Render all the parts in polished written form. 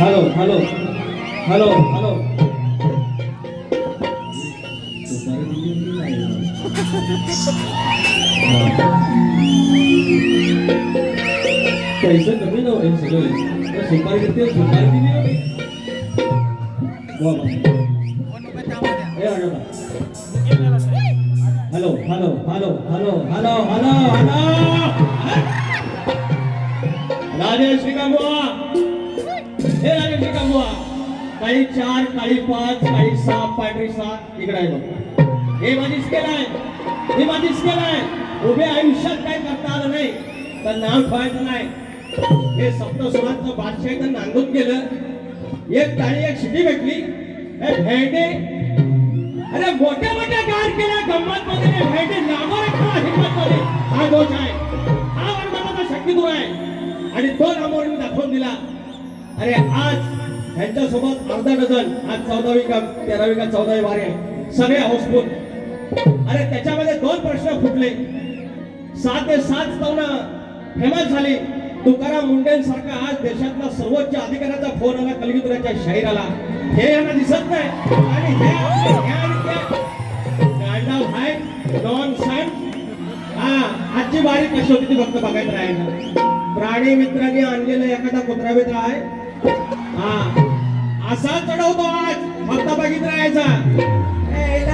Hello hello hello hello पैसे कमी ना होईल सगळे सुपारी किती सुपारी दिली होती hello hello hello hello hello hello hello Rajesh Nikambuwa, हे राजेश निकमबुवा, काळी 4 काळी 5 काळी 6 पांढरी 6 इकडे आहे बघ. हे माझी स्केल आहे, ही माझी स्केल आहे. उभे आयुष्यात काय करता आलं नाही तर नाव ठेवायचं नाही. हे सप्तस्वरांचं बादशाह तर नांदून गेलं. एक टाळी एक शिटी भेटली. हे भेंडे अरे मोठ्या मोठ्या गार केल्या गंमत मध्ये भेंडे नावावर खा हिंमत मध्ये हा दोष आहे. हा वर्गाचा शक्ती दूर आहे आणि तो नामावर मी दाखवून दिला. अरे आज यांच्यासोबत अर्धा डझन, आज 14वी का 13वी का 14वी वारी आहे, सगळे हाऊसफुल. अरे त्याच्यामध्ये 2 प्रश्न फुटले. 7 ते 7 तरुण फेमस झाली. तुकाराम मुंडेंसारखा आज देशातला सर्वोच्च अधिकाऱ्याचा फोन आला कलगीधराच्या शाहिराला. हे यांना दिसत नाही आणि आजची बारी कशी होती ती फक्त बघायचं राहायला. प्राणी मित्रांनी आणलेला एखादा कुत्रा मित्र आहे असा चढवतो आज फक्त बघित राहायचा.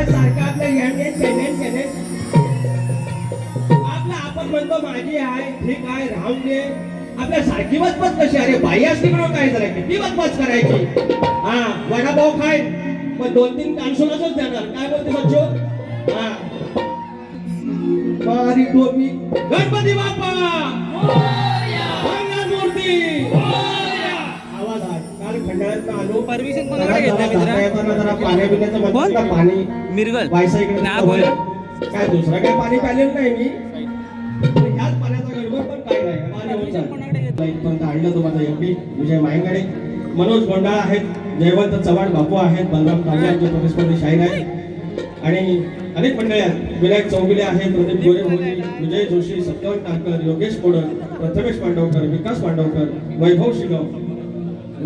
सारखं आपलं आपलं आपण म्हणतो माझी आहे ठीक आहे राहून दे. आपल्या सारखी बचपत कशी. अरे बाई असती म्हणून काय झालं किती बचपत करायची. वडापाव खाय पण 2-3 कानसुलाच देणार. काय बोलते बच्चो. बारी टोपी गणपती बाप्पा मूर्ती आवाज आहे. काल खंडाळ्यात आलो परमिशन कोणाकडे घेतलं जरा पाणी पिण्याचं पाणी मिरगल वायसा इकडे काय दुसरं काय पाणी प्यालेलं नाही मी. ह्याच पाण्याचा गडबड पण काय नाही पाणी होत जातं. इथपर्यंत आणलं तुम्हाला एमपी विजय मायंगडे, मनोज गोंडाळ आहेत, जयवंत चव्हाण बापू आहेत, बलराम काळे आमचे प्रतिस्पर्धी शाहीर आहेत आणि अनेक मंडळी आहेत. विनायक चौगिले आहेत, प्रदीप गोरे मोदी, विजय जोशी, सत्यवंत टाकर, योगेश कोडर, प्रथमेश पांडवकर, विकास पांडवकर, वैभव शिगाव,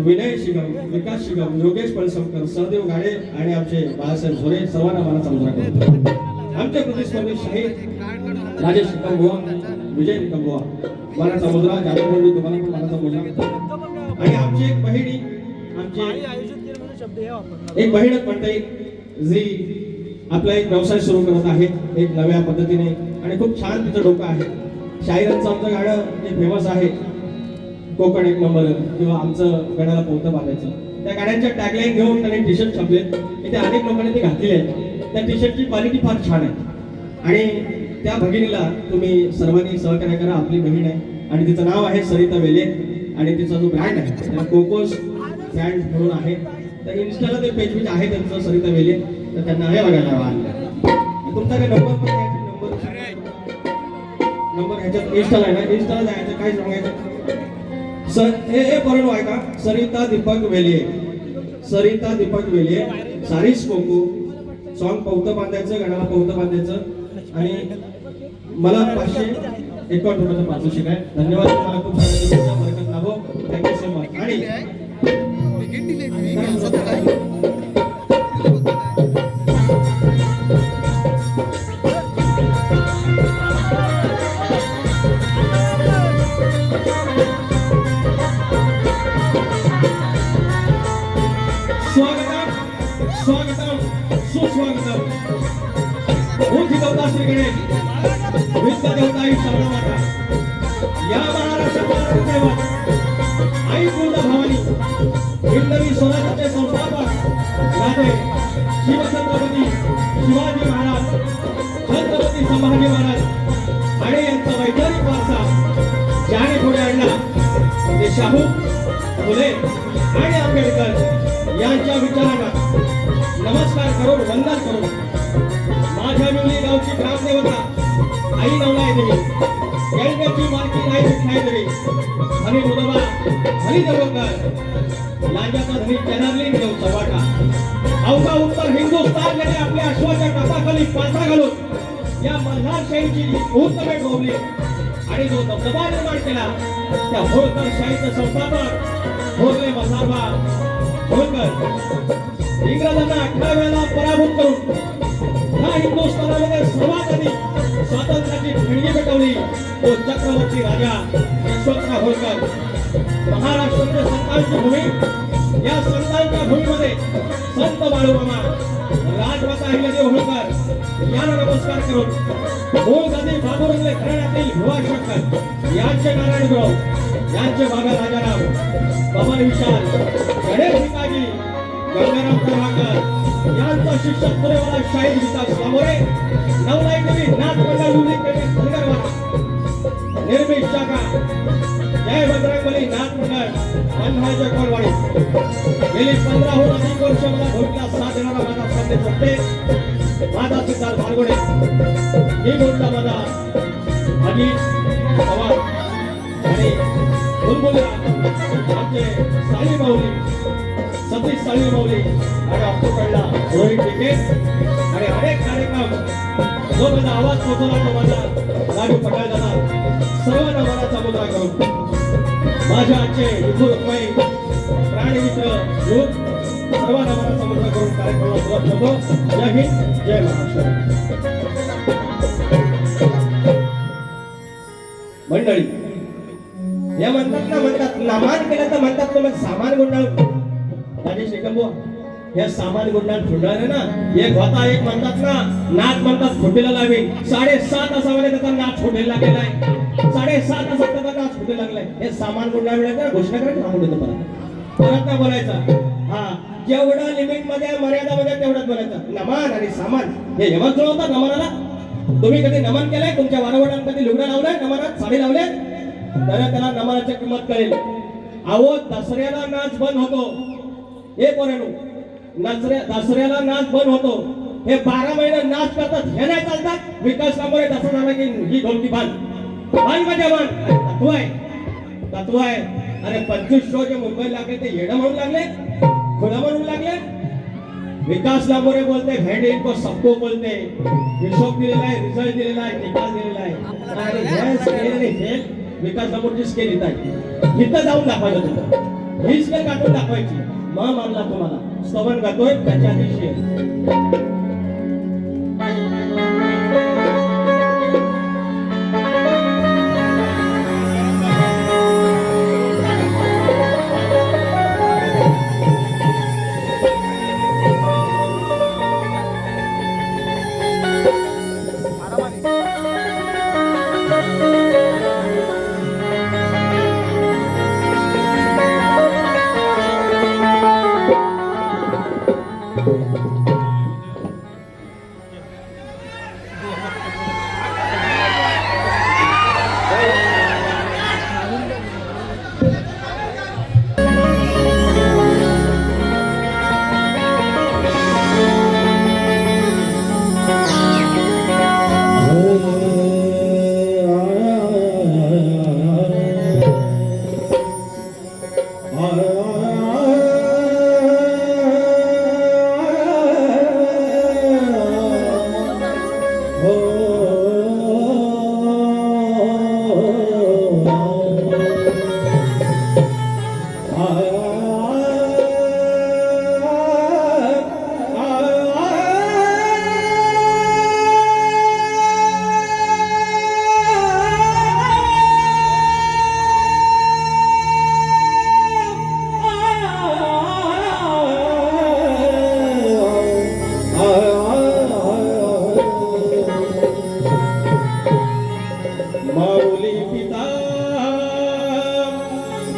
विनय शिगाव, विकास शिगाव, योगेश पळसमकर, सहदेव गाडे आणि आमचे बाळासाहेब झोरे. सर्वांना मला साजरा करतो. आमचे प्रतिस्पर्धी शाहीर राजेश निकमबुवा, विजय निकमबुवा, मराठा मुद्रा, जादूगोंडी तुम्हाला पण मराठा मुद्रा आणि आमची एक बहिणी, आमची एक बहीणच म्हणता येईल जी आपला एक व्यवसाय सुरू करत आहे एक नव्या पद्धतीने आणि खूप छान तिचं डोकं आहे. शाहिरांचं आमचं गाणं जे फेमस आहे कोकण एक नंबर किंवा आमचं गणाला पोहतं बांधायचं, त्या गाड्यांच्या टॅगलाईन घेऊन त्यांनी टी शर्ट छापलेत. इथे अनेक लोकांनी ते घातलेले आहेत. त्या टी शर्टची क्वालिटी फार छान आहे आणि त्या भगिनीला तुम्ही सर्वांनी सहकार्य करा. आपली बहीण आहे आणि तिचं नाव आहे सरिता वेले आणि तिचा जो ब्रँड आहे त्याला कोकोस ब्रँड म्हणून आहे. तर इन्स्टाला ते पेज आहे त्यांचं सरिता वेले, तर त्यांना हे बघायला हवा. तुमच्याकडे नंबर पण घ्यायचे. नंबर ह्याच्यात इन्स्टाला आहे ना, इन्स्टाला जायचं काय सांगायचं सर हे करून ऐका. सरिता दीपक वेले, सरिता दीपक वेले, सारिस कोको, सॉन्ग पवतं बांधायचं, गाण्याला पवतं बांधायचं आणि मला 551 रुपयाचं पारितोषिक आहे. धन्यवाद. तुम्हाला खूप सारे बरकत लाभो. Thank you so much. आणि स्वागतम सुस्वागतम. बुद्धी देवता श्री गणेश, विद्या देवता ही शब्द माता, या महाराष्ट्राच्या दैवत आई तुळजा भवानी, हिंदवी स्वराज्याचे संस्थापक राजे शिवछत्रपती शिवाजी महाराज, छत्रपती संभाजी महाराज आणि यांचा वैचारिक वारसा ज्याने पुढे आणला ते शाहू फुले आणि आंबेडकर यांच्या विचारांना नमस्कार करून वंदन करून माझ्या मिवली गावची ग्रामदेवता आई नवलाय देवी, यांची मालकी नाही विठाय देवी, हरी मुदबा हरी देवकर, लांजाचा धनी जनार्दन देव चव्हाटा, अवघा उत्तर हिंदुस्थान याने आपल्या अश्वाच्या टापाखाली पाचा घालून या मल्हारशाहीची मुहूर्तमेढ रोवली आणि जो दबदबा निर्माण केला त्या होळकर शाहीचं संस्थापक होरले मल्हारबा होळकर इंग्रजांना 18 वेळा पराभूत करून या हिंदुस्थानामध्ये सर्वात आधी स्वातंत्र्याची ठिणगी पेटवली तो चक्रवर्ती राजा यशवंतराव होळकर. महाराष्ट्रामध्ये संतांची भूमी, या संतांच्या भूमीमध्ये संत बाळूमामा, राजमाता अहिल्यादेवी होळकर यांना नमस्कार करून मूळ गादी बाबूरंगले घराण्यातील भुवा शंकर यांचे नारायण गुरव यांचे बाबा राजाराम, पवन विशाल, गणेश भिकाजी, गंगाराम प्रभाकर यांचा शिष्य पुरेवाला शाहीद विकास सामोरे, नवलाई देवी नाथ मंडळ उल्लेख केले धनगरवाडा, निर्मित शाखा जय बजरंगबली नाथ मंडळ पंधराच्या कोरवाडी. गेली 15हून अधिक वर्ष मला ढोलकीला साथ देणारा माझा संदेश होते माझा सिद्धार्थ बालगुडे. मी बोलता माझा अजित पवार आणि बुलबुलला आमचे साळी माऊली, सतीश साळी माऊली आणि ऑक्टोबरला रोहित टिके आणि अनेक कार्यक्रम जो माझा आवाज पोहोचवला तो माझा राजू पटाळ दादा, सर्वांना मनाचा मुद्रा करून माझ्या आजचे विठू रुक्माई प्राणमित्र योग सर्वांना मनाचा मुद्रा करून कार्यक्रमाला सुरुवात करतो. जय हिंद, जय महाराष्ट्र. मंडळी या म्हणतात नामान केलं तर म्हणतात तुम्ही सामान गुंडाळ. राजेश एकंबो या सामान गुंडाळ फुंडाळे ना एक होता एक म्हणतात ना नाच म्हणतात फुटीला लावे 7:30 तासामध्ये त्याचा नाच फुटेला लागलेला आहे. 7:30 तासात त्याचा नाच फुटेला लागलाय. हे सामान गुंडाळ मिळायचं घोषणा करायची थांबून देतो परत नाही बोलायचा. हा जेवढा लिमिट मध्ये मर्यादामध्ये तेवढंच बोलायचं. नमन आणि सामान हे यमन जुळवतात नमनाला. तुम्ही कधी नमन केलंय तुमच्या वारवडांना कधी लुगडं लावलंय नमनात साडी लावले तर त्याला नमनाची किंमत कळेल. अहो दसऱ्याला नाच बंद होतो. हे पोरांनो दसऱ्याला नाच बंद होतो. हे 12 महिने नाच करतात हे नाही चालतात. विकास कामोरे दसरा झाला की ही ढोलकी बांध माझ्या बांध तत्व आहे. अरे 25 शो जे मुंबईला लागले ते येणं म्हणून लागले खुला म्हणून लागले. विकास लांबोरे बोलते भेंड इनको सबको बोलते. हिशोब दिलेला आहे, रिझल्ट दिलेला आहे, निकाल दिलेला आहे आणि स्केल विकास लांबोरची स्केल इथं आहे. इथं जाऊन दाखवायचं तुमचं ही स्केल काढून दाखवायची. मग मानला तुम्हाला स्तवन गातोय त्याच्या दिवशी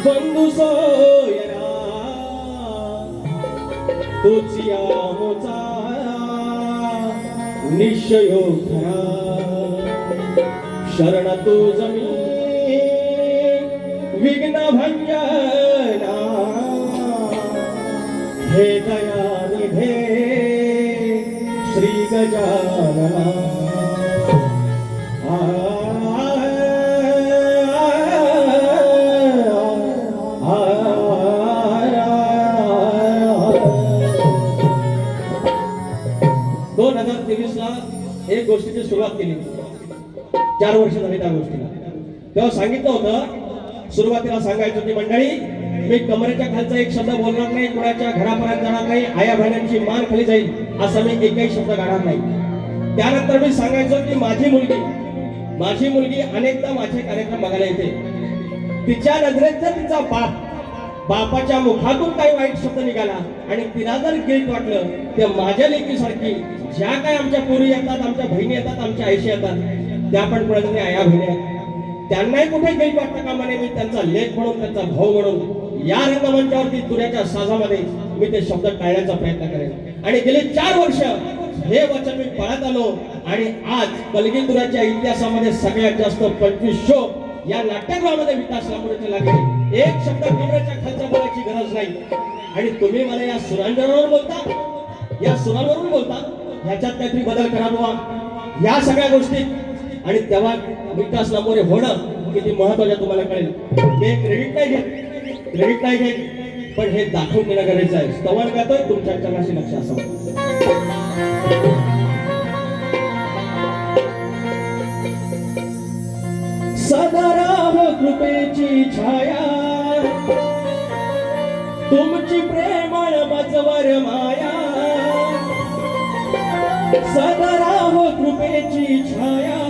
बंधु सोयरा तोचिया मोचा निश्चयो खरा शरण तू जमी विघ्न भंजना हे दयानिधे श्री गजानना एक गोष्टीची सुरुवात केली 4 वर्ष झाली त्या गोष्टीला. तेव्हा सांगितलं होतं सुरुवातीला सांगायचं की मंडळी मी कमरेच्या खालचा एक शब्द बोलणार नाही, कोणाच्या घरापर्यंत जाणार नाही, आया बहिण्यांची मान खाली जाईल असा मी एकही शब्द काढणार नाही. त्यानंतर मी सांगायचो की माझी मुलगी अनेकदा माझे कार्यक्रम बघायला येते. तिच्या नजरेत जर तिचा बापाच्या मुखातून काही वाईट शब्द निघाला आणि तिला जर गिल्ट वाटलं तर माझ्या लेकीसारखी ज्या काय आमच्या पोरी येतात, आमच्या बहिणी येतात, आमच्या आईशी येतात, त्या पण कोणाच्या आया बहिणी आहेत. त्यांनाही कुठे गैर वाटतं कामा नये. मी त्यांचा लेख म्हणून, त्यांचा भाऊ म्हणून या रंगमंचावरती तुऱ्याच्या साजामध्ये मी ते शब्द टाळण्याचा प्रयत्न करेन. आणि गेले 4 वर्ष हे वचन मी पाळत आलो. आणि आज कलगीतुऱ्याच्या इतिहासामध्ये सगळ्यात जास्त 25 शो या नाट्यगृहामध्ये विकास लांबोरेचे लागले. एक शब्द कमरेच्या खालच्या बोलायची गरज नाही. आणि तुम्ही मला या सुरांजनावर बोलता, या सुरांवरून बोलता, ह्याच्यात काहीतरी बदल करा बुवा, या सगळ्या गोष्टी. आणि तेव्हा विकास लांबोरे होणं किती महत्वाचं तुम्हाला कळेल. हे क्रेडिट नाही घेत, पण हे दाखवून देणं गरजेचं आहे. स्तवन गातोय, तुमच्या चरणाशी लक्ष असावं. सदाराम कृपेची छाया, तुमची प्रेमळ मजवर माया. सदाराम कृपेची छाया,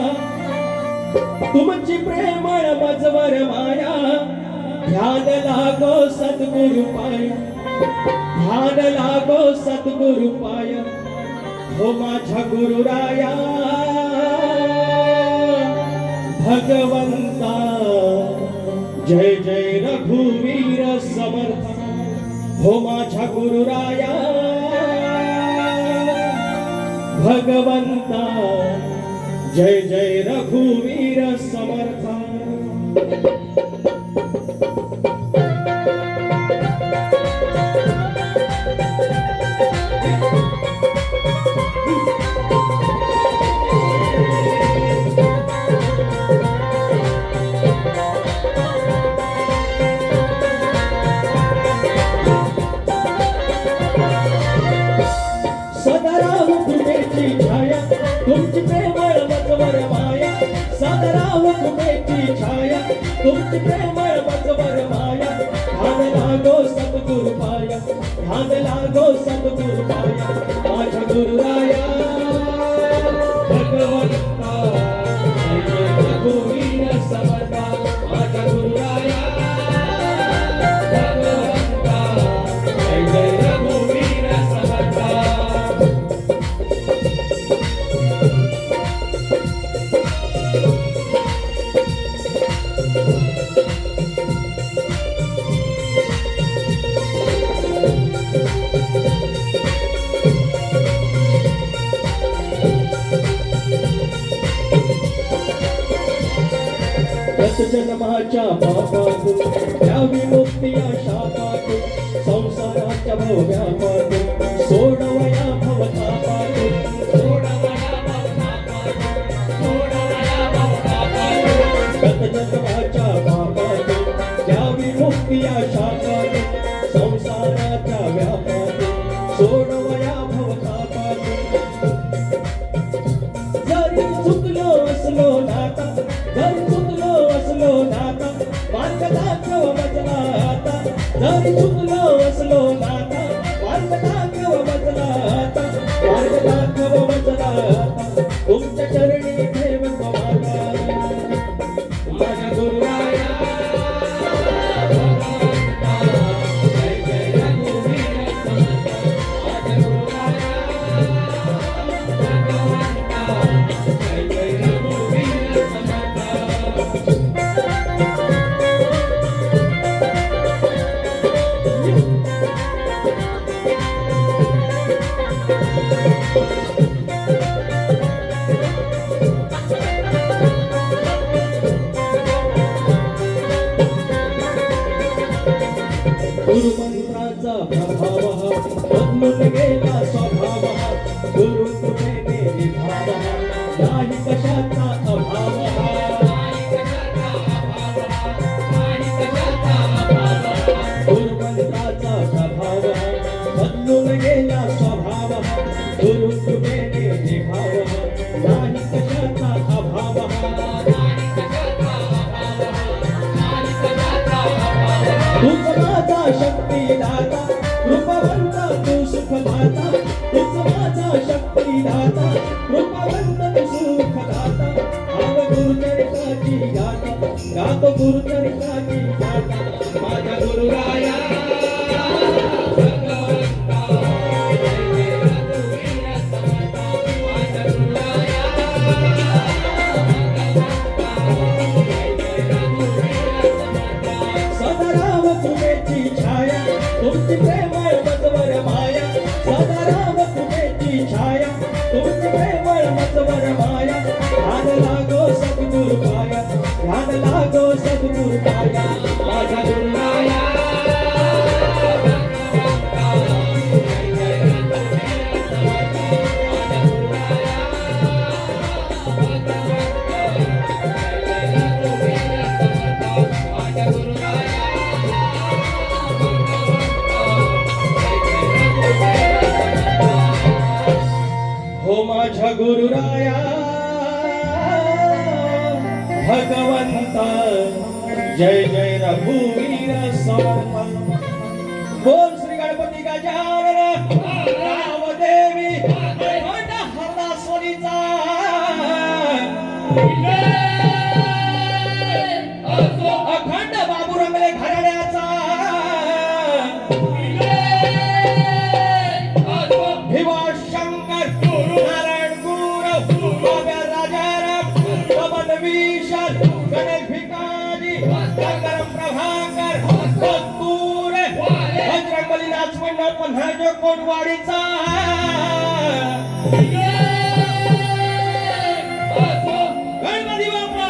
तुमची प्रेमळ मजवर माया. ध्यान लागो सद्गुरु पाय, ध्यान लागो सद्गुरु पाय. हो माझ्या गुरुराया भगवंता, जय जय रघुवीर समर्थ. हो माझ्या गुरुराया भगवंता, जय जय रघुवीर समर्थ. सदाराम कृपेची छाया, तुमची प्रेमळ मजवर माया. सदाराम कृपेची छाया, तुमची प्रेमळ मजवर माया. ध्यान लागो सद्गुरु पाया, ध्यान लागो सद्गुरु पाया. माझ्या गुरुराया भगवंता, जय जय रघुवीर समर्थ. माझ्या गुरुराया भगवंता, जय जय रघुवीर समर्थ. जन्माच्या पापातून द्यावी मुक्ती या शापातून. संसाराच्या भव्यापातून सोडवया भवतापातून. जन्माच्या पापातून द्यावी मुक्ती या शापातून. संसाराच्या व्यापातून सोडवया भवतापातून. जरी चुकलो असलो नाता, जरी चुकलो असलो नाता, मार्ग दाखव मजला आता. जरी चुकलो असलो नाता, मार्ग दाखव मजला आता. मार्ग दाखव मजला आता. तुमच्या चरणी ठेवतो माझा, माझ्या गुरुराया भगवंता, जय जय रघुवीर समर्थ. माझ्या गुरुराया भगवंता, जय जय रघुवीर समर्थ. गुरुमंत्राचा प्रभाव बदलून गेला स्वभाव. गुरुकृपेने निभाव, नाही कशाचा अभाव. गुरुमंत्राचा प्रभाव बदलून गेला स्वभाव. गुरुकृपेने निभाव, नाही कशाचा अभाव. तुझ माझा शक्ती दाता, कृपवंत तू सुखदाता. तुझ माझा शक्ती दाता, कृपवंत तू सुखदाता. गाव गुरुचरित्राची गाता, गातो गुरुचरित्राची गाता. माझ्या गुरुराया तुमची प्रेमळ मजवर माया सदा राम कृपेची छाया तुमची प्रेमळ मजवर माया ध्यान लागो सद्गुरु पाया ध्यान लागो सद्गुरु पाया माझा गुरुराया हो माझ्या गुरुराया भगवंता जय जय रघुवीर समर्थ बोल श्री गणपती गजानन रामदेवी हरदासवरीचा अखंड बाबू रंगले घराण्याचा भीमाशंकर नारायण गुरु बाब्या राजाराम पवन विशाल गणेश भिकाजी शंकर प्रभाकर कस्तूर बजरंगबली नाचवंड पन्हाळ्याच्या कोणवाडीचा गणपती बाप्पा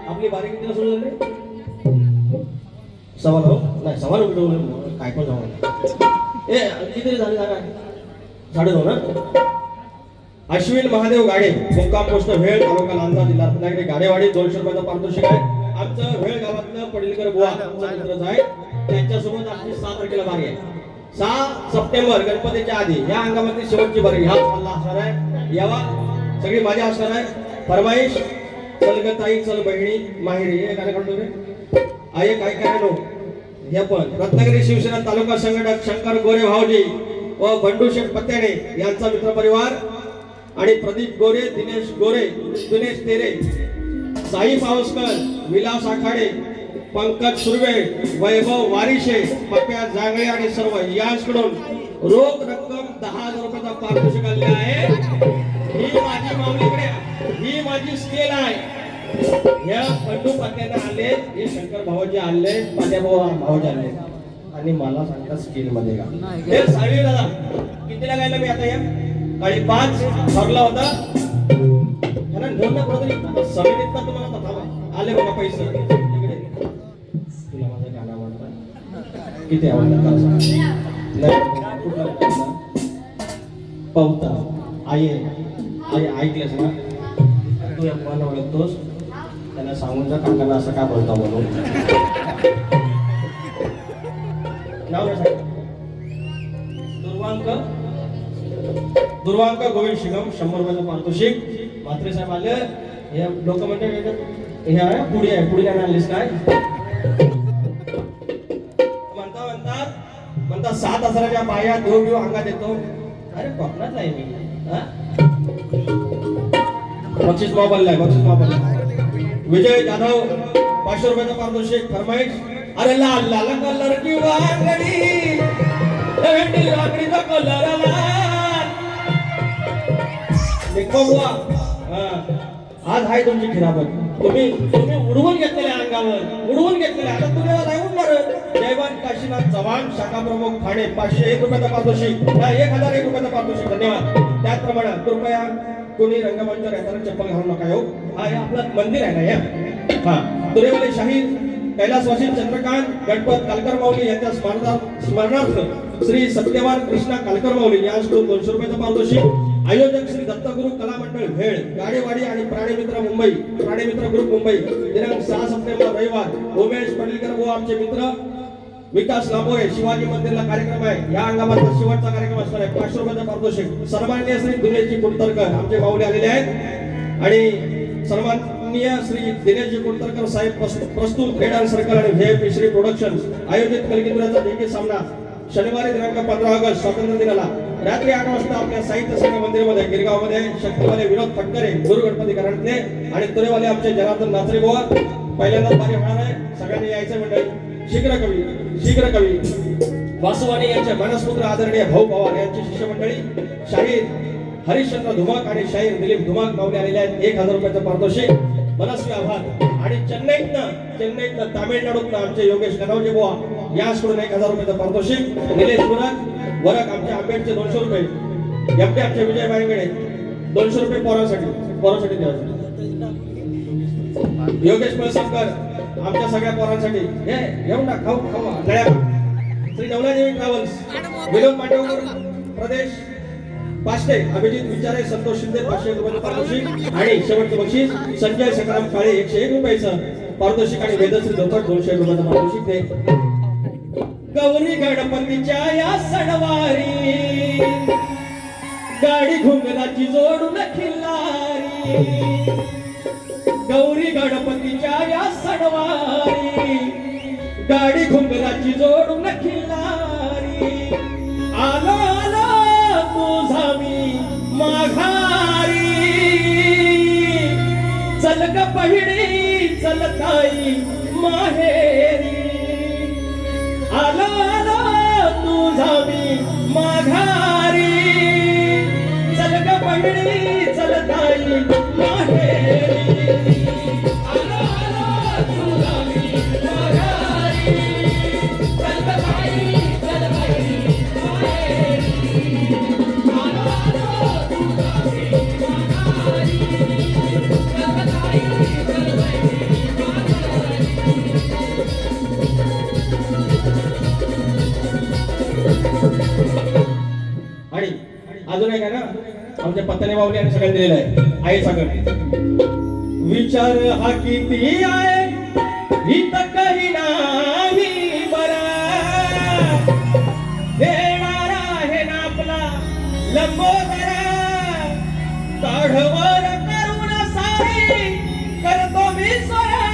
आपली बारी कितीला सुरू झाली सवाल हो नाही सवाल उलटवलं काय पण जाऊ ए किती झाले जागा 2:30 ना अश्विन महादेव गाडे मुक्काम पोस्ट भेळ तालुका लांजा जिल्हा रत्नागिरी गाडेवाडी 200 रुपयाचा पारितोषिक आहे आमचं भेळ गावातलं पडीलकर बुवा आमचा मित्रच आहे त्यांच्यासोबत आपली 7 तारखेला बारी आहे 6 सप्टेंबर गणपतीच्या आधी या अंगामध्ये शेवटची बारी हा हल्ला असणार आहे यावा सगळी माझी असणार आहे फरमाईश चल ग ताई चल बहिणी माहेरी हे गाणं काढतो रे आहे काय काय नो हे पण रत्नागिरी शिवसेना तालुका संघटक शंकर गोरे भाऊजी व बंडू शेठ पत्याणे यांचा मित्र परिवार आणि प्रदीप गोरे दिनेश गोरे दिनेश तेरे साई पावसकर विलास आखाडे पंकज सुर्वे वैभव वारिशे पप्या जांगळे आणि सर्व यांच्याकडून रोख रक्कम 10,000 रुपयाचा पारितोषिक आले आहे ही माझी माऊलीकडे ही माझी स्केल आहे या बंडू पत्याने आले हे शंकर भाऊजी आले माझ्या भाऊजी आले आणि मला सांगता स्केल मध्ये का हे सावी दादा कितीला गायला मी आता या काळी 5 ठरला होता यांना घेऊन ना कुठेतरी समितीत का तुम्हाला थांबा आले बाबा पैसे इकडे तुला माझं गाणं आवडतं किती आवडतं का सांग नाही कुठला पावता आई ऐकलेस ना तू या मला ओळखतोस त्यांना सांगून जा काकांना असं का बोलता म्हणून नाव नाही सांग दुर्वांक गोविंद शिगम 100 रुपयाचं पारितोषिक म्हात्रे साहेब आले हे लोक म्हणते हे आहे पुढे आहे पुढे काय आणलीस काय म्हणतात 7,000च्या बाया देव अंगात येतो अरे कोकणातला आहे मी बक्षीस मोबाईल आहे बक्षीस मोबाईल विजय जाधव 500 रुपयाचा पारितोषिक फरमाईश. अरे लाल लाल कलर की वांगडी भेंडी वांगडीचा कलर लाल देखो बुवा. आज आहे तुमची खिरापत. तुम्ही उडवून घेतलेल्या अंगावर उडवून घेतलेल्या. आता तुम्हाला राहून मारत जयवान काशीनाथ चव्हाण शाखा प्रमुख ठाणे 501 रुपयाचा पारितोषिक. 1001 रुपयाचा पारितोषिक. धन्यवाद. त्याचप्रमाणे कृपया कोणी रंगमंचावर येताना चप्पल घालू नका हो. हा हे आपलं मंदिर आहे ना या. हा तुरेवाले शाहीर कैलासवासी चंद्रकांत गणपत कालकर माऊली यांच्या स्मरणार्थ श्री सत्यवान कृष्णा कालकर माऊली यांच्याकडून 200 रुपयाचा पारितोषिक. आयोजक श्री दत्तगुरु कला मंडळ भेळ गाडेवाडी आणि प्राणीमित्र मुंबई प्राणीमित्र ग्रुप मुंबई दिनांक 6 सप्टेंबर रविवार. उमेश पडळकर व आमचे मित्र विकास लांबोरे शिवाजी मंदिरला कार्यक्रम आहे. या अंगामाचा शेवटचा कार्यक्रम असणार आहे. 500 रुपयाचा पारितोषिक. सन्माननीय श्री दिनेशजी कुलतरकर आमचे माऊली आलेले आहेत आणि सन्माननीय श्री दिनेशजी कुलतरकर साहेब प्रस्तुत रेड अँड सर्कल आणि व्हीआयपी श्री प्रोडक्शन आयोजित कलगीतुराचा देखील सामना शनिवारी दिनांक 15 ऑगस्ट स्वातंत्र्य दिनाला रात्री 8 वाजता आपल्या साहित्य संघ मंदिरामध्ये गिरगावमध्ये शक्तीवाले विनोद फटकरे गुरु गणपती घराण्यातले आणि तुरेवाले आमचे जनार्दन नाचरे बुवा पहिल्यांदाच बारी होणार आहे. सगळ्यांनी यायचं मंडळी. शीघ्र कवी वासवानी यांचे मानसपुत्र आदरणीय भाऊ पवार यांची शिष्य मंडळी शाहीर हरिश्चंद्र धुमाक आणि शाहीर दिलीप धुमाक माऊली आलेले आहेत. 1000 रुपयाचं पारितोषिक. मनस्वी आभार. आणि चेन्नईतनं तामिळनाडूतनं आमचे योगेश कनावजे बुवा याचकडून 1000 रुपयाचं पारितोषिक. निलेश वरक आमच्या आंबेडचे 200 रुपये. एमपी आमचे विजय मायंगडे 200 रुपये पोरांसाठी द्यायचे. योगेश मळसरकर आमच्या सगळ्या पोरांसाठी हे घेऊन टाक खाऊ नळ्या. श्री नवलादेवी ट्रॅव्हल्स विनोद मांडवकर प्रदेश पाचटे अभिजित विचारे संतोष शिंदे 500 रुपयाचं पारितोषिक. आणि शेवटचं बक्षीस संजय संग्राम काळे 101 रुपयाचं पारितोषिक आणि वेदश्री धोपट 200 रुपयाचं पारितोषिक. ते गौरी गणपतीच्या या सणवारी गाडी घुंगराची जोडून खिल्लारी. गौरी गणपतीच्या या सणवारी गाडी घुंगराची जोडून खिल्लारी. आलो तुझा मी माघारी चल ग पहिली चल ताई माहेरी. आलो तुझा मी माघारी चल ग पहिली चल ताई माहेरी. आणि अजून एक आहे ना आमच्या पत्त्याने माऊली आणि सगळ्यांनी दिलेलं आहे. आई सांगत विचार हा किती आहे हित काही नाही बरा. देणारा आहे ना आपला लंबोदरा. काढवर करून सारी करतो मी स्वरा.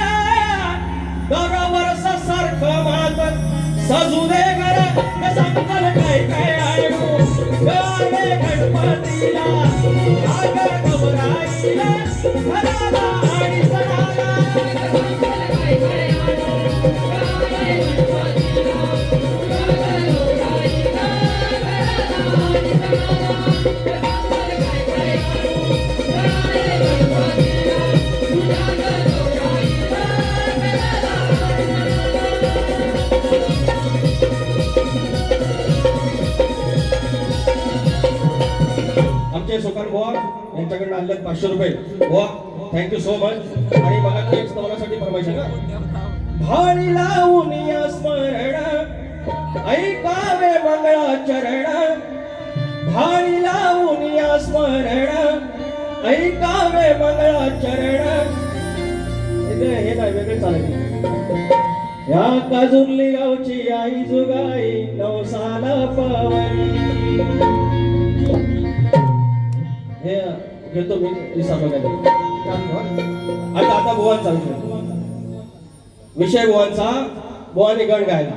दरवर्ष सारखं माझं सजू दे घरा. सांगल काय आणू गाणे गणपतीला आगर गौराईला घराला आणि सणाला. आमचे सोपान बुवा यांच्याकडनं आणले 500 रुपये. बुवा थँक्यू सो मच. आणि मला केक स्तवनासाठी फरमायचे ना. भाळी लावून या स्मरण ऐकावे मंगळाचरण. भाळी लावून या स्मरण ऐकावे मंगळाचरण. हे नाही वेगळे चालेल. या काजुर्ली गावची आई जुगाई नवसाला पावरी. हे घेतो मी आता बुवांचा विषय बुवांचा. बुवांनी गण गायला.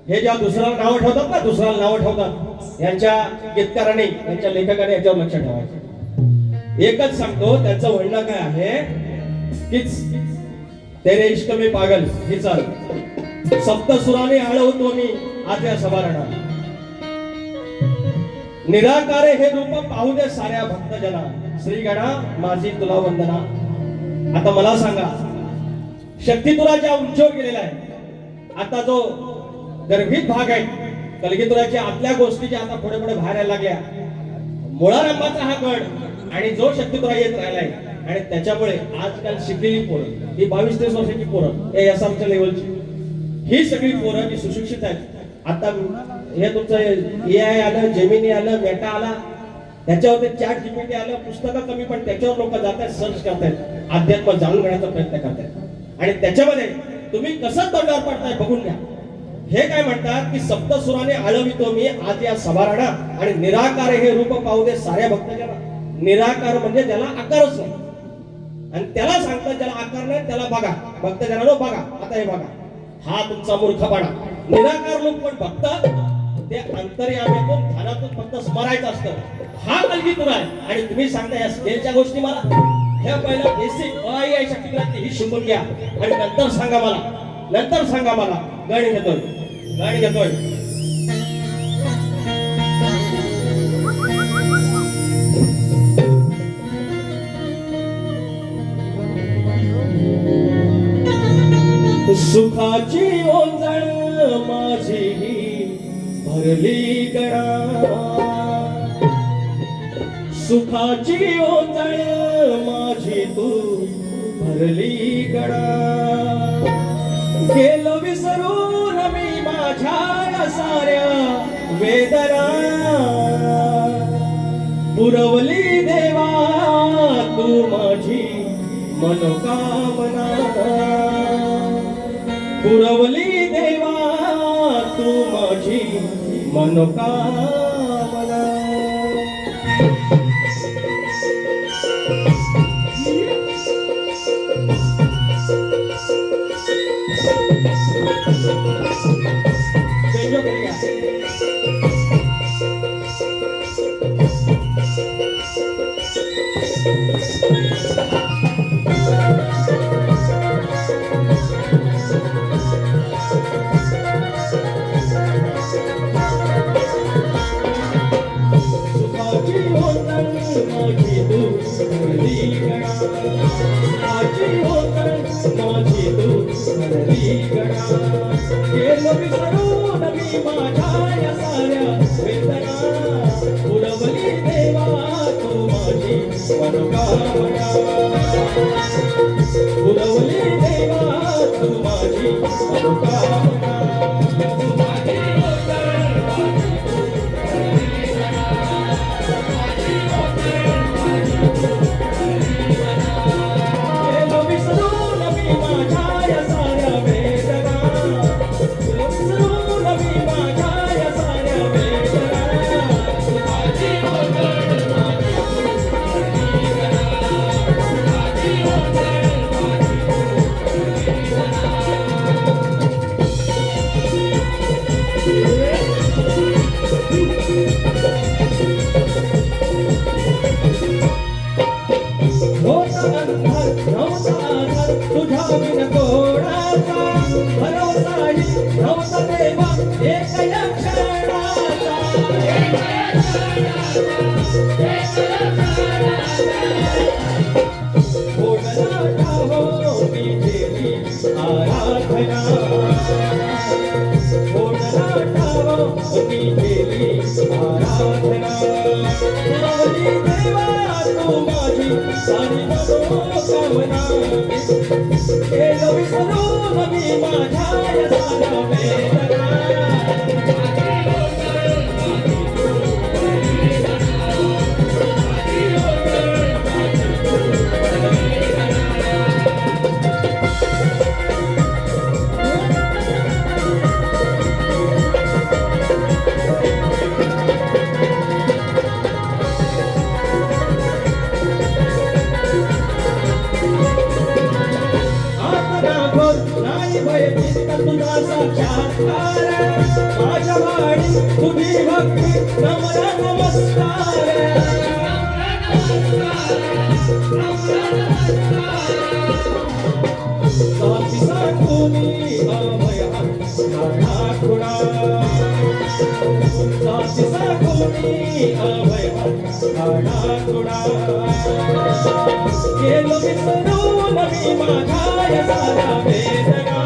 हे ज्या दुसऱ्याला नावं ठेवतात ना दुसऱ्याला नावं ठेवतात यांच्या गीतकारांनी यांच्या लेखकाने याच्यावर लक्ष ठेवायचं. एकच सांगतो त्यांचं म्हणणं काय आहे कीच तेरे इश्क में पागल ही चाल सप्तसुराने आळवतो मी आज या सभारणा निराकारे हे रूप पाहू दे साऱ्या भक्तजना श्री गणा माझी तुला वंदना. आता मला सांगा शक्तितुराच्या उंचीवर गेलेला आहे. आता जो गर्भित भाग आहे कलगीतुराच्या आतल्या गोष्टी आता पुढे पुढे बाहेर यायला लागल्या. मुळारंभाचा हा गड आणि जो शक्तितुरा येत राहिलाय आणि त्याच्यामुळे आजकाल शिकलेली पोरं ही 22-23 वर्षाची पोरं हे एसआरच्या लेवलची ही सगळी पोरं जी सुशिक्षित आहेत. आता हे तुमचं AI आलं, जेमिनी आलं, मेटा आला, त्याच्यावरती चॅट जीपीटी आलं, पुस्तकं कमी पण त्याच्यावर लोक जात आहेत, सर्च करतायत, अध्यात्म जाणून घेण्याचा प्रयत्न करतायत आणि त्याच्यामध्ये तुम्ही कसं तोंडावर पडताय बघून घ्या. हे काय म्हणतात की सप्तसुराने आळवितो मी आज या सभारणा आणि निराकार हे रूप पाहू दे साऱ्या भक्तजना. निराकार म्हणजे ज्याला आकारच नाही आणि त्याला सांगतात ज्याला आकार नाही त्याला बघा. भक्तजनांनो बघा, आता हे बघा, हा तुमचा मूर्खपणा. निराकार लोक पण बघतात ते अंतर्यामीतून ध्यानातून फक्त स्मरायचं असतं. हा कलगीतुरा आहे आणि तुम्ही सांगता या स्केलच्या गोष्टी मला हे पहिलं बेसिक अआई शक्तिग्रंथी ही शिकून घ्या आणि नंतर सांगा मला गाणी घेतोय. सुखाची ओंजळ माझी भरली गणा, सुखाची ओंजळ माझी तू भरली गणा. गेलो विसरून मी माझ्या साऱ्या वेदना, पुरवली देवा तू माझी मनोकामना, पुरवली देवा तू माझी मनोकामना. नमस्कार खुणा जातीचा कोणी अभय खाडा खुणा गेलो विसरून मी माझ्या या साऱ्या वेदना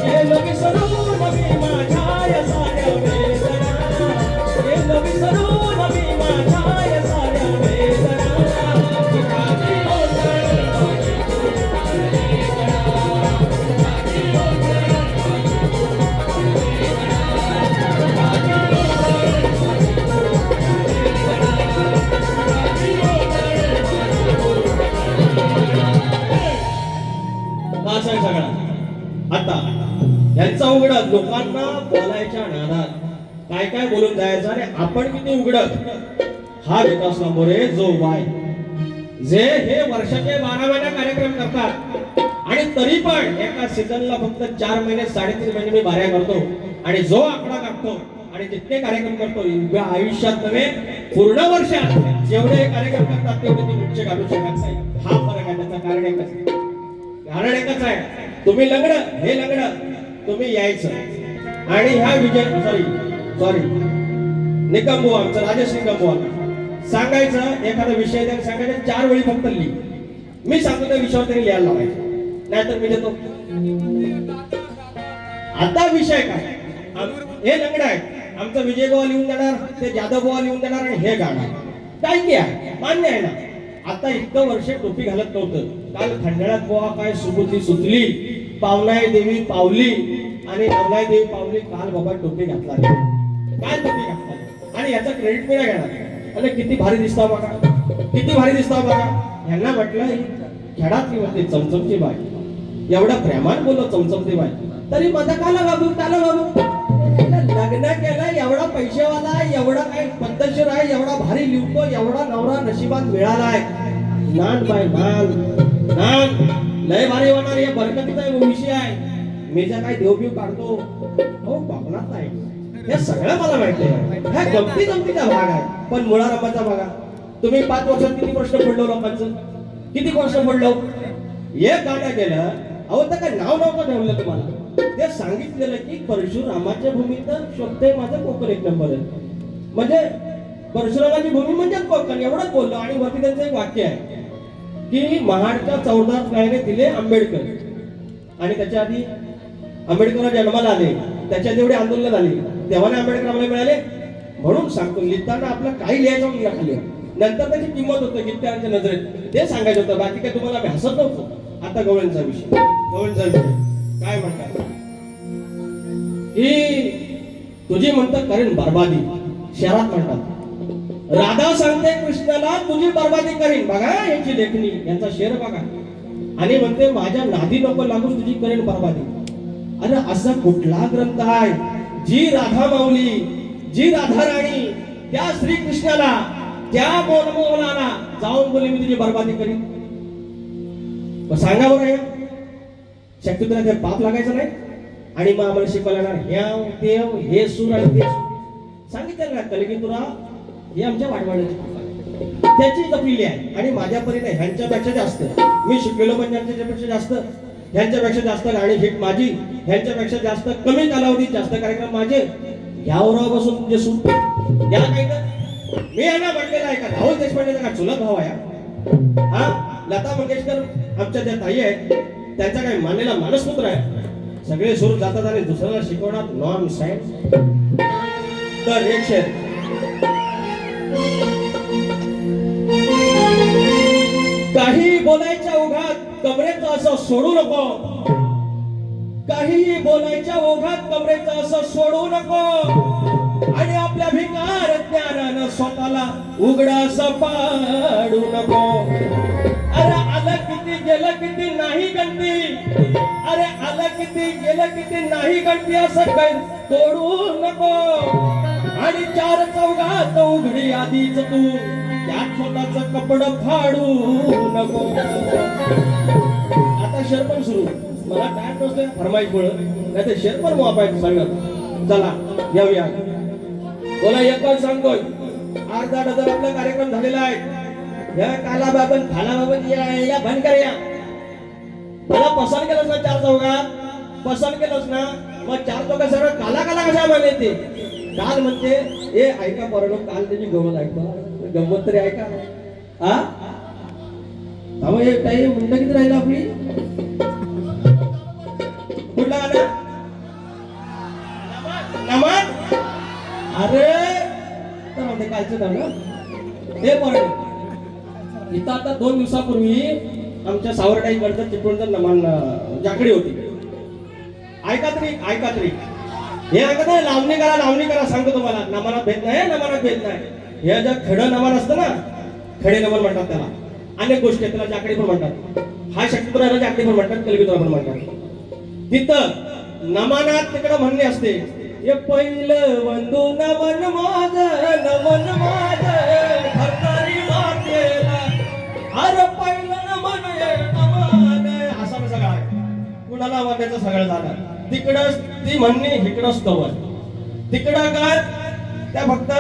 गेलो विसरून मी माझ्या या साऱ्या वेदना गेलो विसरून मी माझ्या या साऱ्या वेदना असा आहे सगळा. आता यांचा उघडत लोकांना बोलायच्या नादात काय काय बोलून जायचं आणि आपण किती उघडत हा विकास लांबोरे जो बाय जे हे वर्षाचे 12 महिने कार्यक्रम करतात आणि तरी पण एका सीझनला फक्त 4 महिने 3.5 महिने मी बाऱ्या करतो आणि जो आकडा टाकतो आणि जितके कार्यक्रम करतो उभ्या आयुष्यात नव्हे पूर्ण वर्षात जेवढे कार्यक्रम करतात तेवढे ते उच्च काढू शकत नाही. हा फरक आहे. त्याचं कारण एकच आहे. तुम्ही लंगड हे लंगड तुम्ही यायचं आणि ह्या सॉरी निकमबुवा आमचं राजेश निकमबुवा सांगायचं एखादा विषय त्यांनी सांगायचं 4 वेळी फक्त लिही. मी सांगतो त्या विषयावर त्यांनी लिहायला लावायचं नाहीतर मी देतो. आता विषय काय हे लंगड आहे. आमचा विजय बुवा लिहून देणार ते जाधव बुवा लिहून देणार आणि हे गाणार काय की आहे मान्य आहे ना. आता इतकं वर्ष टोपी घालत नव्हतं. काल खंडाळ्यात बुवा काय सुबुद्धी सुचली पावनाई देवी पावली आणि नवलाई देवी पावली. काल बाबा टोपी घातला काय टोपी घातला आणि याचा क्रेडिट मी नाही घेणार. आणि किती भारी दिसता बघा किती भारी दिसता बघा. ह्यांना म्हटलं खेळातली होती चमचमची बाई एवढा प्रेमान बोललो चमचमची बाई तरी माझा काला बाबू लग्न केलं एवढा पैसेवाला एवढा काय पद्धतशीर आहे एवढा भारी लिहतो एवढा नवरा नशिबात मिळालाय. नान बाय नान लय भारी होणार. हे बरकतीचा विषय आहे. मी ज्या काय देवबीव काढतो हो बघणार नाही हे सगळं मला माहिती आहे. ह्या गमतीचा भाग आहे. पण मुळा रमाचा बघा तुम्ही 5 वर्षात किती प्रश्न पडलो लोकांचं किती प्रश्न पडलो. एक गाणं गेलं अहो तर काय नाव नव्हतं ठेवलं तुम्हाला. ते सांगितलेलं की परशुरामाच्या भूमीत शोधते माझं कोकण 1 नंबर आहे. म्हणजे परशुरामाची भूमी म्हणजे कोकण एवढंच बोललो. आणि वरती त्यांचं एक वाक्य आहे की महाडच्या 14 न्यायाने दिले आंबेडकर आणि त्याच्या आधी आंबेडकर जन्माला आले त्याच्या जेवढे आंदोलन झाली तेव्हा आंबेडकर आम्हाला मिळाले. म्हणून सांगतो लिहिताना आपलं काही लिहायचं म्हणून खाली नंतर त्याची किंमत होतं गीतकारांच्या नजरेत ते सांगायचं होतं. बाकी काय तुम्हाला मी हसत नव्हतो. आता गवळ्यांचा विषय काय म्हणतात ही तुझी म्हणतात करेन बर्बादी. शहरात म्हणतात राधा सांगते कृष्णाला तुझी बर्बादी करीन. बघा यांची लेखणी यांचा शेर बघा आणि म्हणते माझ्या नादी नको लागून तुझी करेन बर्बादी. अरे असा कुठला ग्रंथ आहे जी राधा माऊली जी राधा राणी त्या श्रीकृष्णाला त्या मोनमोहनाला जाऊन बोलली मी तुझी बर्बादी करीन. सांगा बरं शक्य तुला ते पाप लागायचं नाही आणि मग आम्हाला शिकवायला लागणार देव हे सूर आणि ते सांगितलं ना कली की तुला हे आमच्या वाटवाड्याची त्याची जपलेली आहे. आणि माझ्यापर्यंत ह्यांच्यापेक्षा जास्त मी शिकलेलो पण ह्यांच्यापेक्षा जास्त ह्यांच्यापेक्षा जास्त गाणी हिट माझी ह्यांच्यापेक्षा जास्त कमी कालावधीत जास्त कार्यक्रम माझे यावर बसून तुझे सूट या काही मी यांना म्हटलेलं आहे का राहुल देशपांडेचा का चुलत भाव आहे हा. लता मंगेशकर आमच्या ज्या ताई आहेत त्यांचा काही मानलेला मानसपुत्र आहे. सगळे सुरू जातात आणि दुसऱ्याला शिकवणार नॉन सायन्स. तर एक शेर काही बोलायच्या ओघात कमरेचं असं सोडू नको. काहीही बोलायच्या ओघात कमरेचं असं सोडू नको आणि आपल्या भिकार ज्ञानानं स्वतःला उघडा असं पाडू नको. अरे आलं किती गेलं किती नाही गणती. अरे आलं किती गेलं किती नाही गणती असं काही तोडू नको. आणि 4 चौघात उघडी आधीच तू त्यात स्वतःच कपड फाडू नको. आता शर्पण सुरू मला टाइम नसतोय फरमाईश मुळे नाही तर शर्पण वापायचं सगळं. चला येऊया बोला एकच सांगतोय अर्धा डझन आपला कार्यक्रम झालेला आहे. या काला बाबन खाला बाबन या बंद कर या. मला पसंत केलंस ना चार चौघात, पसंत केलंस ना मग चार चौघात सगळं काला काला कशा म्हणते. काल म्हणते ए ऐका पोरांनो, काल त्याची गमत ऐका, गंमत तरी ऐका. हा त्यामुळे काही मुंड किती राहिला आपली कुठला गाणं नमन. अरे तर म्हणते कालचं गाणं हे पोरांनो, इथं आता 2 दिवसापूर्वी आमच्या सावरटाईकडचं चिपळूणचं नमन जाकडी होती. ऐका तरी हे ऐकत नाही. लावणी करा सांगतो तुम्हाला. नमनात भेद नाही, नमनात भेद नाही. हे जर खडं नमन असतं ना, खडे नमन म्हणतात त्याला. अनेक गोष्टी त्याला जाकडी पण म्हणतात. हा शक्तिपुराला जाकडी पण म्हणतात, कलगीतुरा पण म्हणतात. तिथं नमनात तिकडं म्हणणे असते, हे पहिलं वंदू नमन माझ भरतारी मातेला. अरे पहिलं नमन असा सगळा आहे. कुणाला म्हणण्याचं सगळं झालं. तिकडं ती म्हणणे, इकडं स्तवन. तिकडं काय त्या फक्त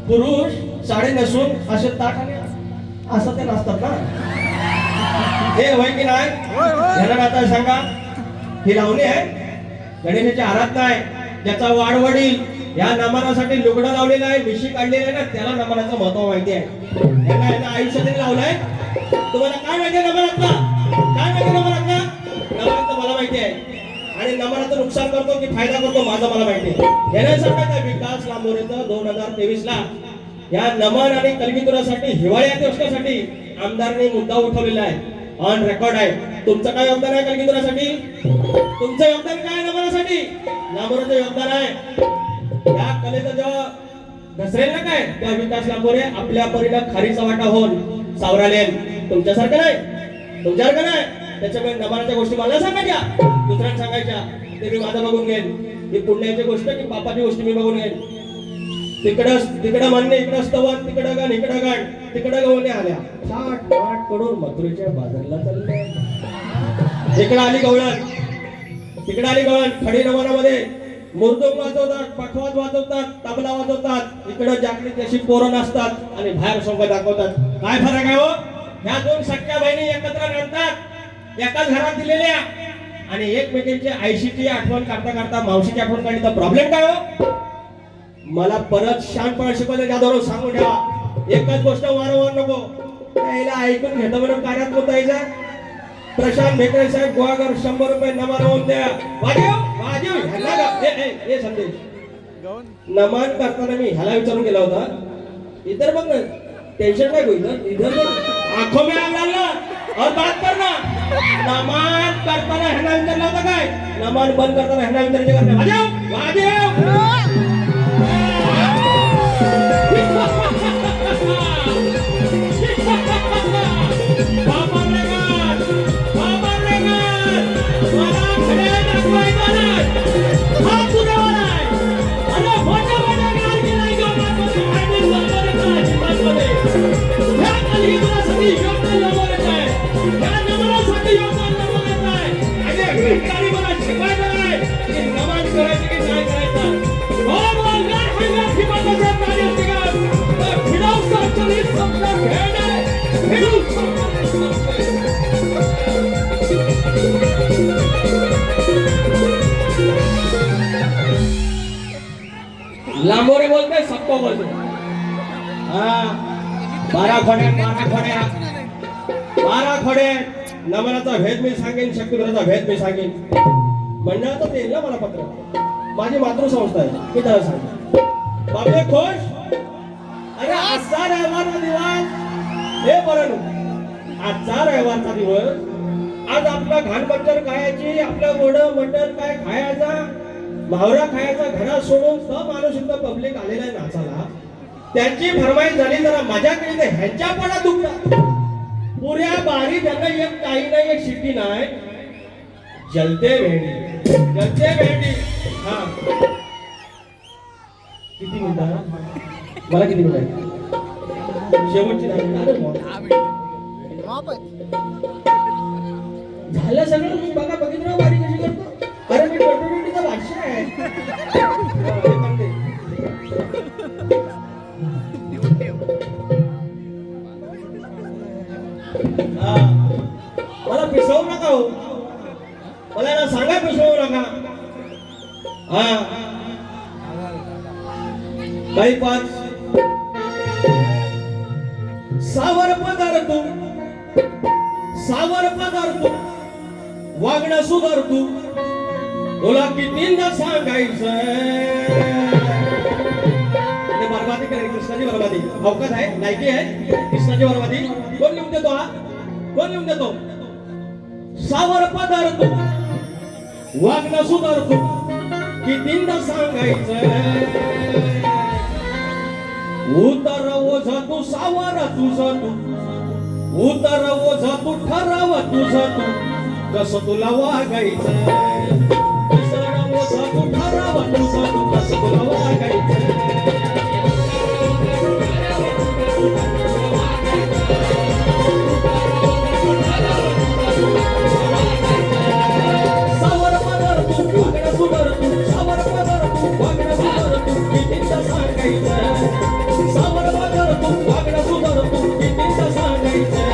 पुरुष साडी नेसून असे ताटाने असं ते नाचतात ना. हे होय की नाही. ह्याला आता सांगा, ही लावणी आहे, गणेशाची आराधना आहे. ज्याचा वाडवडील या नमनासाठी लुगडं लावलेलं आहे, मिशी काढलेली आहे ना, त्याला नमनाचं महत्व माहिती आहे. यांना आयुष्यात लावलंय. तुम्हाला काय माहिती आहे नमनातला? काय माहिती नमनातला? नमनातलं मला माहिती आहे. आणि नमनाचं नुकसान करतो की फायदा करतो माझं मला माहिती आहे. याने सांगायचं विकास लांबोरेचं 2023 ला या नमन आणि कलगीतुरासाठी हिवाळी अधिवेशनासाठी आमदारांनी मुद्दा उठवलेला आहे. ऑन रेकॉर्ड आहे. तुमचं काय योगदान आहे कलगीतुरासाठी? तुमचं योगदान काय नमनासाठी? लांबोरेचं योगदान आहे. या कलेचं जेव्हा घसरेल ना काय, त्या विकास लांबोरे आपल्या परीनं खारीचा वाटा होऊन सावरालेन. तुमच्यासारखं नाही. त्याच्यामुळे नमनाच्या गोष्टी मला सांगायच्या, दुसऱ्यांना सांगायच्या. ते मी माझं बघून घेईन. ही पुण्याची गोष्ट की पापाची गोष्ट मी बघून घेईन. तिकडं म्हणणे, इकडं स्तवन, तिकडं गाण, इकडं गाण, तिकडं गवणे आल्या. थाट माट कडून मथुरेच्या बाजारला चालले. इकडं आली गवळण, खडी नमनामध्ये मुरदुंग वाजवतात, पखवाज वाजवतात, तबला वाजवतात. इकडं जागृती अशी पोरं नाचतात आणि बाहेर सोंग दाखवतात. काय फरक आहे हो? ह्या 2 सख्या बहिणी एकत्र रडतात, एकाच घरात दिलेल्या, आणि एकमेकांची आईशीची आठवण करता मावशीची आठवण काढली. तर प्रॉब्लेम काय हो? मला परत शानपणा शिकवलं जाधवराव, सांगून ठेवा. एकच गोष्ट वारंवार नको. यायला ऐकून घेतो म्हणून कार्यात मुतायचा. प्रशांत भेकरे साहेब गोवागर 100 रुपये नमन होऊन द्या. वाजव हे संदेश नमन करताना मी ह्याला विचारून गेला होता. इधर बघ ना, टेन्शन काय होईल. इधर आंखों में आग डालना और बात करना. नमन करताना ह्याला विचारलं होतं काय? नमन बंद करताना ह्याला विचारायचं काय? वाजव लांबोरे बोलते, सबको बोलते. बारा खोडे नमनाचा भेद मी सांगेन, शक्तिपुराचा भेद मी सांगेन. मंडळाचं येईल ना मला पत्र. माझी मातृसंस्था आहे, मी त्याला सांगेन. बाबे खुश. अरे आजचा रविवारचा दिवस, हे बरं, आजचा रविवारचा दिवस. आज आपला घाण मच्छर खायची, आपलं गोडं मटण काय खायचा, मावरा खायचा घरात सोडून सब माणूस इथं पब्लिक आलेला आहे नाचाला. त्यांची फरमाईश झाली जरा मजा केली तर ह्यांच्या पडा दुखतात. पुऱ्या बारी त्यांना एक काही नाही, एक शिट्टी नाही. जलते भेंडी. हा किती मिनिटं? मला किती मिनिटं? शेवटची झालं सगळं. मी बघितलं बारी कशी करतो. अरे मी टोटोटीचा भाषा आहे. हा काही पाच सावर पदार्थ वागणं सुधारतो तुला कितींदा सांगायचं बरबादी करे कृष्णाची बरबादी अवकाश आहे लायकी आहे कृष्णाची बरबादी कोण लिहून देतो हा कोण लिहून देतो सावर पदार्थ वागणं सुधारतो कितींदा सांगायचं उतर ओझा तू सावर तुझा तू उतर ओझा तू ठराव तुझा तू कसं तुला वागायचं उतर ओझा तू ठराव तुझा तू कसं तुला वागायचं सावर पदार्थ वागणं सुधारतो सावर पदार्थ वागणं सुधारतो कितींदा सांगायचं सावर पदार्थ वागणं सुधारतो कितींदा सांगायचं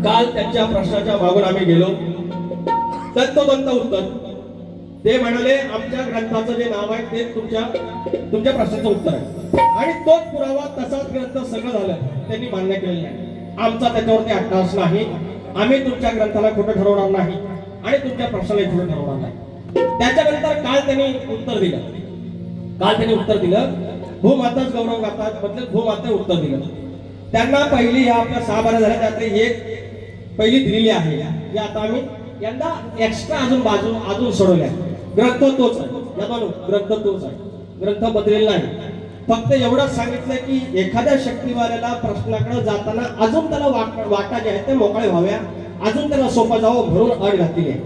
काल त्यांच्या प्रश्नाच्या मागून आम्ही गेलो तंतोतंत उत्तर ते म्हणाले आमच्या ग्रंथाचं जे नाव आहे ते तुमच्या प्रश्नाचं उत्तर आहे आणि तोच पुरावा तसाच ग्रंथ सगळं झालं त्यांनी मान्य केलेलं नाही आमचा त्याच्यावरती अट्टास नाही आम्ही तुमच्या ग्रंथाला खोटं ठरवणार नाही आणि तुमच्या प्रश्नाला खोटं ठरवणार नाही त्याच्यानंतर काल त्यांनी उत्तर दिलं भूमाताच गौरव गातात मतलब भूमाते उत्तर दिलं त्यांना पहिली या आपल्या 6 बारा झाल्या त्यातली एक पहिली दिलेली आहे की आता आम्ही यंदा एक्स्ट्रा अजून सोडवल्या ग्रंथ तोच आहे यादव ग्रंथ तोच आहे ग्रंथ बदलेला नाही फक्त एवढंच सांगितलं की एखाद्या शक्तिवाल्याला प्रश्नाकडे जाताना अजून त्याला वाटा जे आहेत ते मोकळे व्हाव्या अजून त्याला सोपं जावं म्हणून अट घातली आहे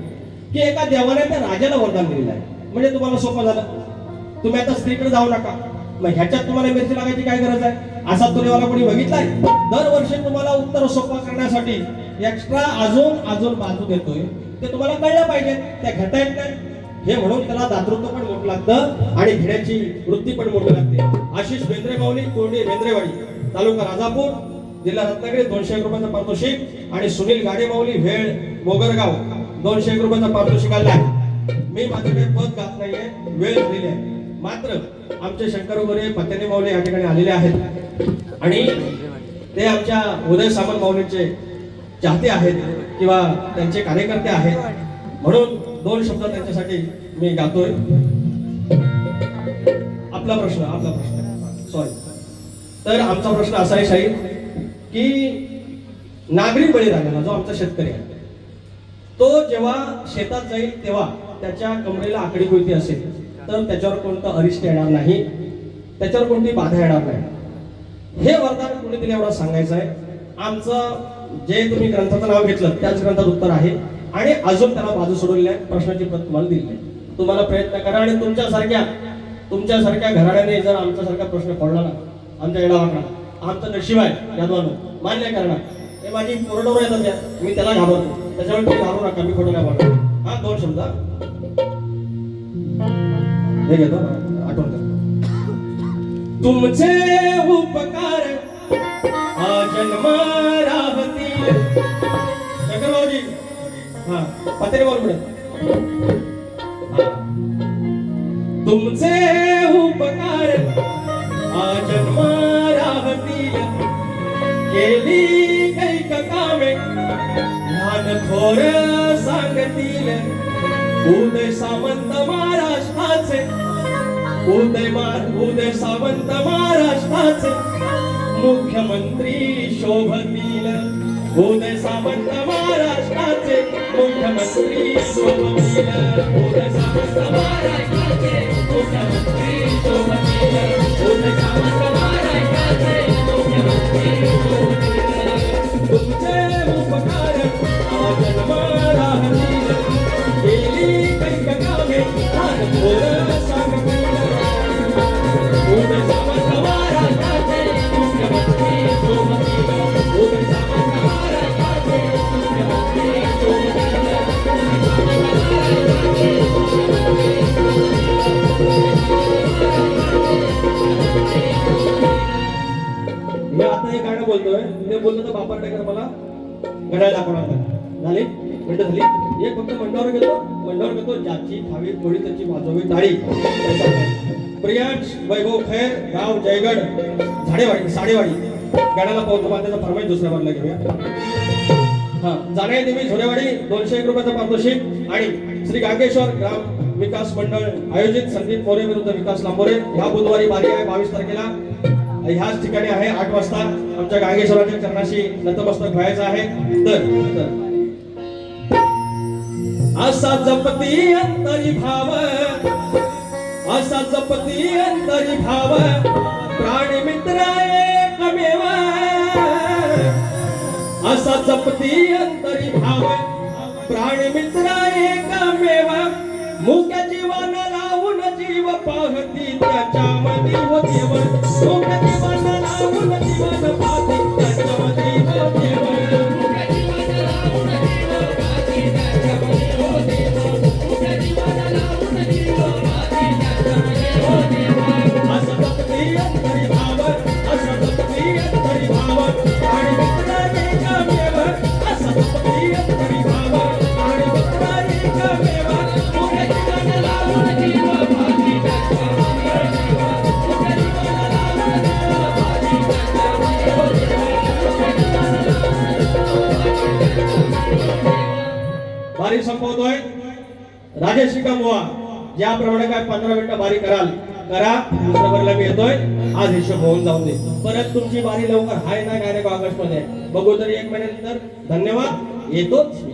की एका देवाने त्या राजाला वरदान दिलेलं आहे म्हणजे तुम्हाला सोपं झालं तुम्ही आता स्त्रीकडे जाऊ नका मग ह्याच्यात तुम्हाला मिरची लागायची काय गरज आहे असा तुरेवाला कोणी बघितलाय दरवर्षी तुम्हाला उत्तर सोपं करण्यासाठी एक्स्ट्रा अजून बाजू देतोय ते तुम्हाला कळलं पाहिजे त्या घेता येत नाही हे म्हणून त्याला दातृत्व पण मोठं लागतं आणि घेण्याची वृत्ती पण मोठी लागते आशिष बेंद्रे माऊली कोरडी बेंद्रेवाडी तालुका राजापूर जिल्हा रत्नागिरी 201 रुपयाचं पारितोषिक आणि सुनील गाडे माऊली वेळ मोगरगाव 201 रुपयाचं पारितोषिक आलंय मी माझं काही पद घात नाहीये वेळ दिली आहे मात्र आमचे शंकर गोरे पत्याने माऊली या ठिकाणी आलेले आहेत आणि ते आमच्या उदय सामंत माऊलींचे चाहते आहेत किंवा त्यांचे कार्यकर्ते आहेत म्हणून 2 शब्द त्यांच्यासाठी मी गातोय आपला प्रश्न सॉरी तर आमचा प्रश्न असा आहे शाहीर की नागरी बळीराजाला जो आमचा शेतकरी आहे तो जेव्हा शेतात जाईल तेव्हा त्याच्या कमरेला आकडी कोणती असेल तर त्याच्यावर कोणतं अरिष्ट येणार नाही त्याच्यावर कोणती बाधा येणार नाही हे वरदान कोणी दिले एवढं सांगायचं आहे आमचं जे तुम्ही ग्रंथाचं नाव घेतलं त्याच ग्रंथात उत्तर आहे आणि अजून त्याला बाजू सोडवलेल्या प्रश्नाची पद तुम्हाला दिली आहे तुम्हाला प्रयत्न करा आणि तुमच्यासारख्या घराण्याने जर आमच्यासारखा प्रश्न पडला ना आमच्या येणारा आमचं नशीब आहे यादवानो मान्य करणार हे माझी कोरडोर येतात मी त्याला घाबरतो त्याच्यामुळे तुम्ही घालू नका, मी खोटं नाही बोलणार. हा, 2 शब्द हे घेतो, आठवण कर. तुमचे उपकार जन्म राहतील. शंकर भाऊजी, हा पत्रे बोल पुढे. तुमचे उपकार जन्म राहतील, केली कैक कामे लहान थोर सांगतील. उदय सामंत महाराष्ट्राचे, उदय सावंत महाराष्ट्राचे मुख्यमंत्री शोभतील. उदय सावंत महाराष्ट्राचे मुख्यमंत्री शोभतील. उदय सावंत महाराष्ट्राचे मुख्यमंत्री शोभतील. उदय सावंत महाराष्ट्राचे मुख्यमंत्री शोभतील. तुमचे उपकार जन्म राहतील, केली कैक कामे लहान थोर सांगतील. उदय सावंत महाराष्ट्राचे मुख्यमंत्री शोभतील. उदय सावंत महाराष्ट्राचे मुख्यमंत्री शोभतील. मी आता हे गाणं बोलतोय, ते बोललो तर बापा टाकर मला घड्याळ दाखवणार झाली मिनिटं झाली. एक फक्त मंडावर घेतो ज्याची खावी थोडी त्याची वाजवी टाळी. प्रियांश वैभव खैर, गाव जयगड, साडेवाडी. गाण्याला पावतो बांधायचा फरमाईश दुसऱ्या बाजूला घेऊया. हा, जाणे देवी झोरेवाडी 201 रुपयाचं पारितोषिक. आणि श्री गांगेश्वर ग्राम विकास मंडळ आयोजित संदीप मोरे विरुद्ध विकास लांबोरे. ह्या बुधवारी बारी आहे 22 तारखेला. ह्याच ठिकाणी आहे 8 वाजता. आमच्या गांगेश्वराच्या चरणाशी नतमस्तक व्हायचं आहे. तर असा जपती अंतरी भाव, असा जपती अंतरी भाव, प्राणी मित्र एकमेव. असा जपती अंतरी भाव, प्राणी मित्र एकमेव. मुख्य जीवन लावून जीव पाहती त्याच्यामध्ये हो देव. मुख्य जीवन लावून जीवन पाहती त्याच्यामध्ये हो देव. बारी संपवतोय. राजेश बुवा ज्याप्रमाणे काय 15 मिनिटं बारी करा. दुसऱ्या बारीला मी येतोय. आज हिशोब होऊन जाऊन दे. परत तुमची बारी लवकर हाय ना डायरेक्ट ऑगस्ट मध्ये बघू तरी 1 महिन्यानंतर. धन्यवाद, येतोच मी.